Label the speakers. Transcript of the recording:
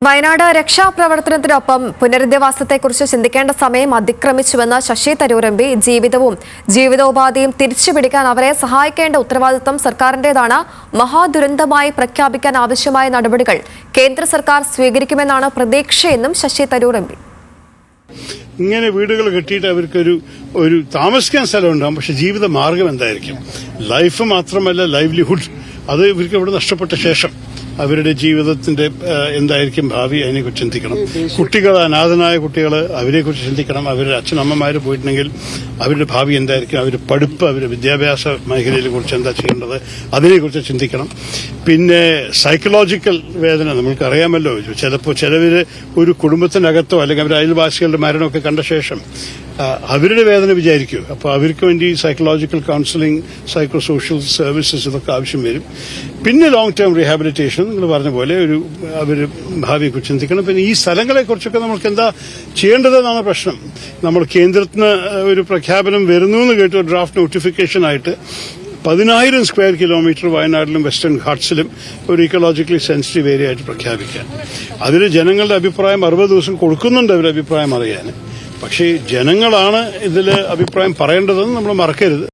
Speaker 1: വയനാട് രക്ഷാപ്രവർത്തനത്തിനൊപ്പം പുനരധിവാസത്തെക്കുറിച്ച് ചിന്തിക്കേണ്ട സമയം അതിക്രമിച്ചുവെന്ന് Sasi Tharoor M P. ജീവിതവും ജീവിതോപാധിയും തിരിച്ചുപിടിക്കാൻ അവരെ സഹായിക്കേണ്ട ഉത്തരവാദിത്തം സർക്കാരിന്റേതാണ്. മഹാദുരന്തമായി പ്രഖ്യാപിക്കാൻ ആവശ്യമായ നടപടികൾ കേന്ദ്ര സർക്കാർ സ്വീകരിക്കുമെന്നാണ് പ്രതീക്ഷയെന്നും ശശി തരൂർ എം പി.
Speaker 2: ഇങ്ങനെ വീടുകൾ കെട്ടിയിട്ട് അവർക്കൊരു താമസിക്കാൻ സ്ഥലമുണ്ടാകും, പക്ഷെ ജീവിത മാർഗം എന്തായിരിക്കും? ലൈഫ് മാത്രമല്ല, ലൈവ്ലിഹുഡ് അത് ഇവർക്ക് ഇവിടെ നഷ്ടപ്പെട്ട ശേഷം അവരുടെ ജീവിതത്തിന്റെ എന്തായിരിക്കും ഭാവി, അതിനെക്കുറിച്ച് ചിന്തിക്കണം. കുട്ടികൾ, അനാഥനായ കുട്ടികൾ, അവരെക്കുറിച്ച് ചിന്തിക്കണം. അവരുടെ അച്ഛനമ്മമാർ പോയിട്ടുണ്ടെങ്കിൽ അവരുടെ ഭാവി എന്തായിരിക്കും, അവരുടെ പഠിപ്പ്, അവരുടെ വിദ്യാഭ്യാസ മേഖലയെ കുറിച്ച് എന്താ ചെയ്യേണ്ടത്, അതിനെക്കുറിച്ച് ചിന്തിക്കണം. പിന്നെ സൈക്കോളജിക്കൽ വേദന നമ്മൾക്കറിയാമല്ലോ. ചിലപ്പോൾ ചിലവര് ഒരു കുടുംബത്തിനകത്തോ അല്ലെങ്കിൽ അവരുടെ അയൽവാസികളുടെ മരണമൊക്കെ കണ്ട ശേഷം അവരുടെ വേദന വിചാരിക്കും. അപ്പോൾ അവർക്ക് വേണ്ടി psychological counselling, psycho social services ഇതൊക്കെ ആവശ്യം വരും. പിന്നെ ലോങ് ടേം റീഹാബിലിറ്റേഷൻ നിങ്ങൾ പറഞ്ഞ പോലെ അവർ ഭാവിയെക്കുറിച്ച് ചിന്തിക്കണം. പിന്നെ ഈ സ്ഥലങ്ങളെക്കുറിച്ചൊക്കെ നമുക്ക് എന്താ ചെയ്യേണ്ടതെന്നാണ് പ്രശ്നം. നമ്മൾ കേന്ദ്രത്തിന് ഒരു പ്രഖ്യാപനം വരുന്നു എന്ന് കേട്ടു, ഡ്രാഫ്റ്റ് നോട്ടിഫിക്കേഷനായിട്ട് 10,000 സ്ക്വയർ കിലോമീറ്റർ വയനാട്ടിലും വെസ്റ്റേൺ ഘാട്ട്സിലും ഒരു ഇക്കോളജിക്കലി സെൻസിറ്റീവ് ഏരിയ ആയിട്ട് പ്രഖ്യാപിക്കാൻ. അതിൽ ജനങ്ങളുടെ അഭിപ്രായം 60 ദിവസം കൊടുക്കുന്നുണ്ട് അവരുടെ അഭിപ്രായം അറിയാൻ. പക്ഷേ ജനങ്ങളാണ് ഇതിൽ അഭിപ്രായം പറയേണ്ടതെന്ന് നമ്മൾ മറക്കരുത്.